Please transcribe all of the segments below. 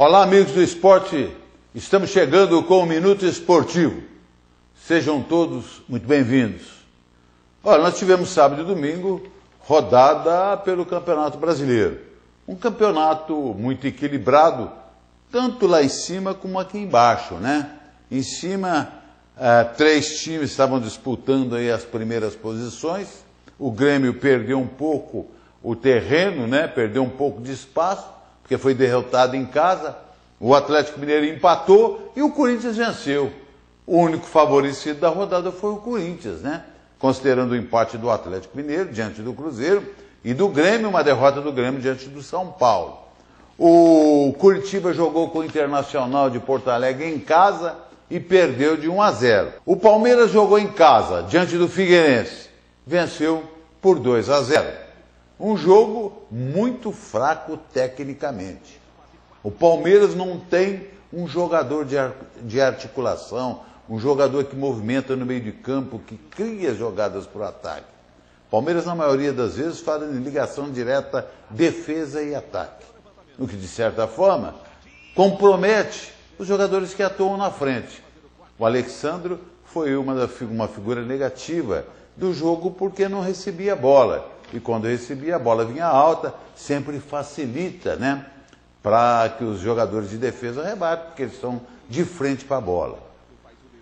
Olá, amigos do esporte, estamos chegando com o Minuto Esportivo. Sejam todos muito bem-vindos. Olha, nós tivemos sábado e domingo rodada pelo Campeonato Brasileiro. Um campeonato muito equilibrado, tanto lá em cima como aqui embaixo, né? Em cima, 3 times estavam disputando aí as primeiras posições. O Grêmio perdeu um pouco o terreno, né? Perdeu um pouco de espaço, porque foi derrotado em casa. O Atlético Mineiro empatou e o Corinthians venceu. O único favorecido da rodada foi o Corinthians, né? Considerando o empate do Atlético Mineiro diante do Cruzeiro e do Grêmio, uma derrota do Grêmio diante do São Paulo. O Curitiba jogou com o Internacional de Porto Alegre em casa e perdeu de 1-0. O Palmeiras jogou em casa diante do Figueirense, venceu por 2-0. Um jogo muito fraco tecnicamente. O Palmeiras não tem um jogador de articulação, um jogador que movimenta no meio de campo, que cria jogadas para o ataque. Palmeiras, na maioria das vezes, fala em ligação direta defesa e ataque, o que, de certa forma, compromete os jogadores que atuam na frente. O Alexandro foi uma figura negativa do jogo porque não recebia bola. E quando recebia, a bola vinha alta, sempre facilita, né? Para que os jogadores de defesa rebatem, porque eles estão de frente para a bola.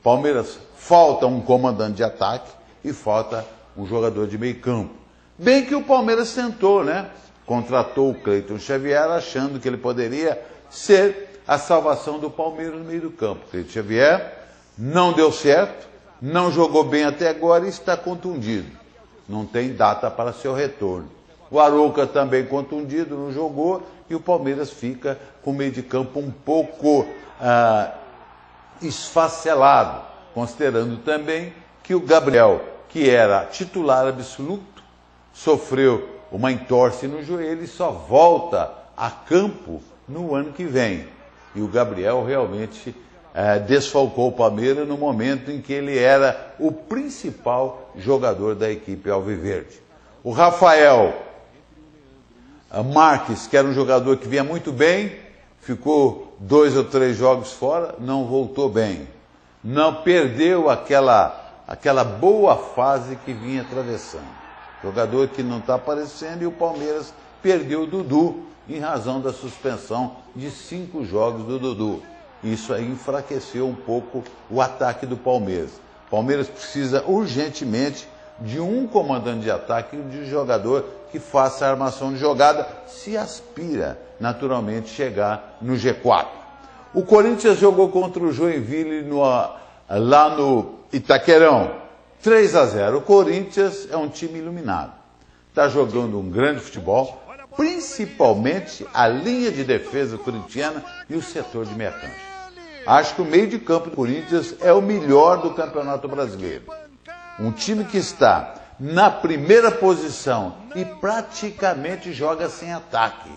Palmeiras falta um comandante de ataque e falta um jogador de meio campo. Bem que o Palmeiras tentou, né? Contratou o Cleiton Xavier achando que ele poderia ser a salvação do Palmeiras no meio do campo. Cleiton Xavier não deu certo, não jogou bem até agora e está contundido. Não tem data para seu retorno. O Arouca também contundido, não jogou, e o Palmeiras fica com o meio de campo um pouco esfacelado, considerando também que o Gabriel, que era titular absoluto, sofreu uma entorse no joelho e só volta a campo no ano que vem. E o Gabriel realmente desfalcou o Palmeiras no momento em que ele era o principal jogador da equipe alviverde. O Rafael Marques, que era um jogador que vinha muito bem, ficou 2 ou 3 jogos fora, não voltou bem. Não perdeu aquela boa fase que vinha atravessando. Jogador que não está aparecendo, e o Palmeiras perdeu o Dudu em razão da suspensão de 5 jogos do Dudu. Isso aí enfraqueceu um pouco o ataque do Palmeiras. O Palmeiras precisa urgentemente de um comandante de ataque e de um jogador que faça a armação de jogada, se aspira naturalmente chegar no G4. O Corinthians jogou contra o Joinville lá no Itaquerão, 3-0. O Corinthians é um time iluminado. Está jogando um grande futebol, principalmente a linha de defesa corintiana e o setor de meia cancha. Acho que o meio de campo do Corinthians é o melhor do Campeonato Brasileiro. Um time que está na primeira posição e praticamente joga sem ataque.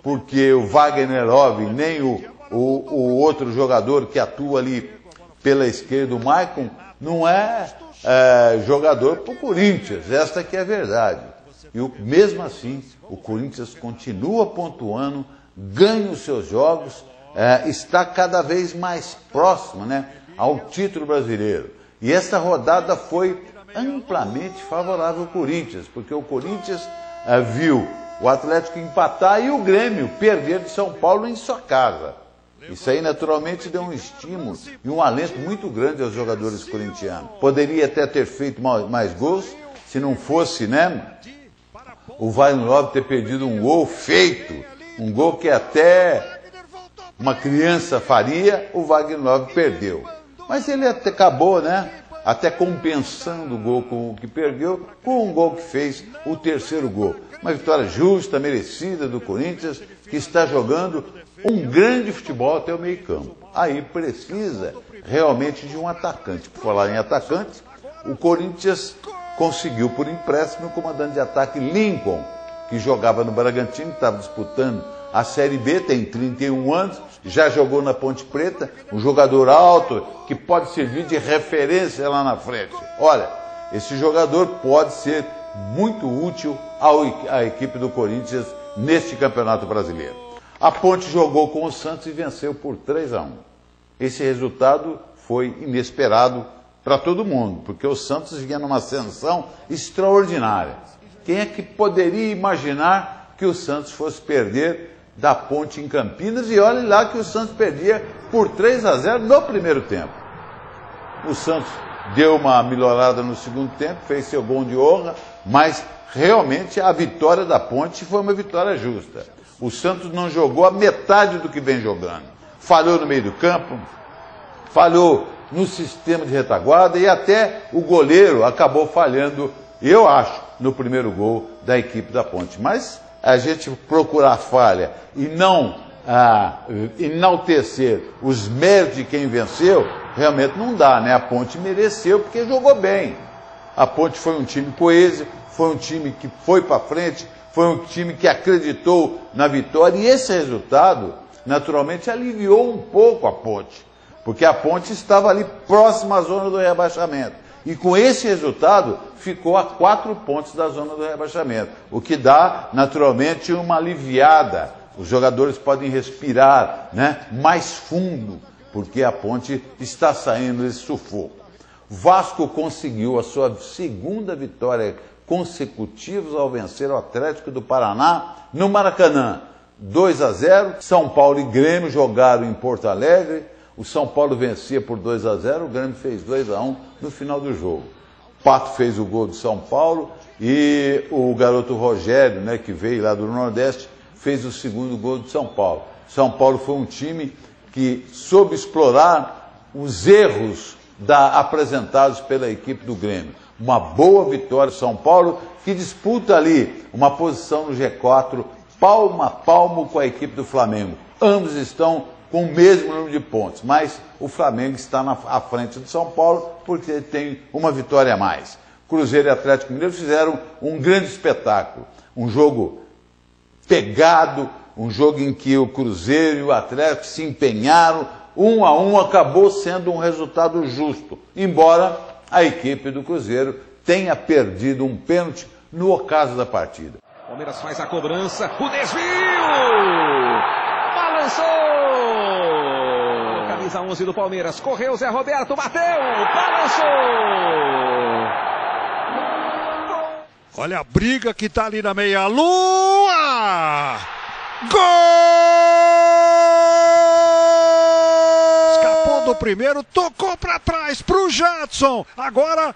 Porque o Wagner Love, nem o outro jogador que atua ali pela esquerda, o Maicon, não é jogador para o Corinthians. Esta que é a verdade. E mesmo assim, o Corinthians continua pontuando, ganha os seus jogos, está cada vez mais próximo, né, ao título brasileiro. E essa rodada foi amplamente favorável ao Corinthians, porque o Corinthians viu o Atlético empatar e o Grêmio perder de São Paulo em sua casa. Isso aí naturalmente deu um estímulo e um alento muito grande aos jogadores corintianos. Poderia até ter feito mais gols, se não fosse, né, o Wagner Love ter perdido um gol feito, um gol que até uma criança faria, o Wagner Love perdeu. Mas ele até acabou, né, até compensando o gol que perdeu, com um gol que fez o terceiro gol. Uma vitória justa, merecida do Corinthians, que está jogando um grande futebol até o meio-campo. Aí precisa realmente de um atacante. Por falar em atacante, o Corinthians conseguiu por empréstimo o comandante de ataque Lincoln, que jogava no Bragantino, estava disputando a Série B, tem 31 anos, já jogou na Ponte Preta, um jogador alto que pode servir de referência lá na frente. Olha, esse jogador pode ser muito útil à equipe do Corinthians neste Campeonato Brasileiro. A Ponte jogou com o Santos e venceu por 3-1. Esse resultado foi inesperado para todo mundo, porque o Santos vinha numa ascensão extraordinária. Quem é que poderia imaginar que o Santos fosse perder da Ponte em Campinas? E olhe lá que o Santos perdia por 3-0 no primeiro tempo. O Santos deu uma melhorada no segundo tempo, fez seu gol de honra, mas realmente a vitória da Ponte foi uma vitória justa. O Santos não jogou a metade do que vem jogando. Falhou no meio do campo, falhou no sistema de retaguarda e até o goleiro acabou falhando, eu acho, no primeiro gol da equipe da Ponte. Mas a gente procurar falha e não enaltecer os méritos de quem venceu, realmente não dá, né? A Ponte mereceu porque jogou bem. A Ponte foi um time coeso, foi um time que foi para frente, foi um time que acreditou na vitória, e esse resultado, naturalmente, aliviou um pouco a Ponte, porque a Ponte estava ali próxima à zona do rebaixamento. E com esse resultado, ficou a 4 pontos da zona do rebaixamento, o que dá, naturalmente, uma aliviada. Os jogadores podem respirar, né, mais fundo, porque a Ponte está saindo desse sufoco. Vasco conseguiu a sua segunda vitória consecutiva ao vencer o Atlético do Paraná no Maracanã. 2-0, São Paulo e Grêmio jogaram em Porto Alegre. O São Paulo vencia por 2-0, o Grêmio fez 2-1 no final do jogo. Pato fez o gol do São Paulo e o garoto Rogério, né, que veio lá do Nordeste, fez o segundo gol do São Paulo. São Paulo foi um time que soube explorar os erros apresentados pela equipe do Grêmio. Uma boa vitória do São Paulo, que disputa ali uma posição no G4, palmo a palmo com a equipe do Flamengo. Ambos estão com o mesmo número de pontos, mas o Flamengo está à frente do São Paulo porque tem uma vitória a mais. Cruzeiro e Atlético Mineiro fizeram um grande espetáculo, um jogo pegado, um jogo em que o Cruzeiro e o Atlético se empenharam, 1-1, acabou sendo um resultado justo, embora a equipe do Cruzeiro tenha perdido um pênalti no ocaso da partida. Palmeiras faz a cobrança, o desvio! Balançou! Camisa 11 do Palmeiras, correu Zé Roberto, bateu! Balançou! Olha a briga que tá ali na meia-lua! Gol! Escapou do primeiro, tocou para trás pro Jadson. Agora,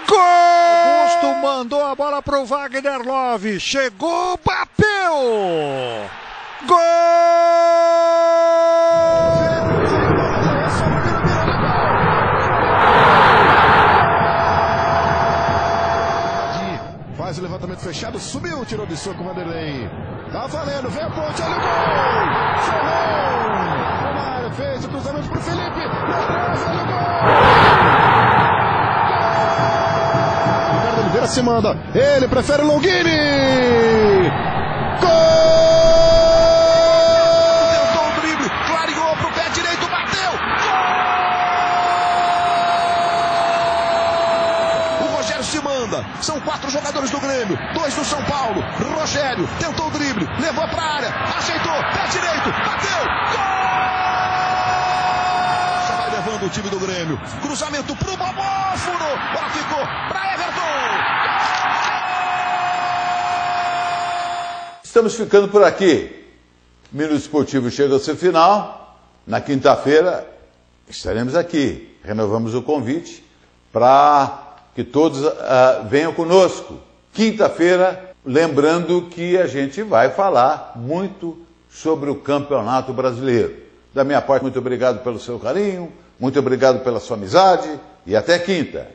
gol! Augusto mandou a bola pro Wagner Love. Chegou, bateu! Gol! Faz o levantamento fechado, subiu, tirou de soco o Vanderlei. Tá valendo, vem a Ponte, olha o gol! Ferrão! Romário fez o cruzamento pro Felipe. Na trave, olha o gol! Ricardo Oliveira se manda. Ele prefere o Longini! Gol! Tentou o drible, clareou pro pé direito, bateu! Gol! O Rogério se manda. São 4 jogadores do Grêmio, 2 do São Paulo. Rogério tentou o drible, levou pra área, aceitou, pé direito, bateu, gol! Já vai levando o time do Grêmio. Cruzamento pro Bobó, furou, bola ficou pra Everton. Estamos ficando por aqui. Minuto Esportivo chega ao seu final. Na quinta-feira estaremos aqui. Renovamos o convite para que todos venham conosco. Quinta-feira, lembrando que a gente vai falar muito sobre o Campeonato Brasileiro. Da minha parte, muito obrigado pelo seu carinho, muito obrigado pela sua amizade e até quinta.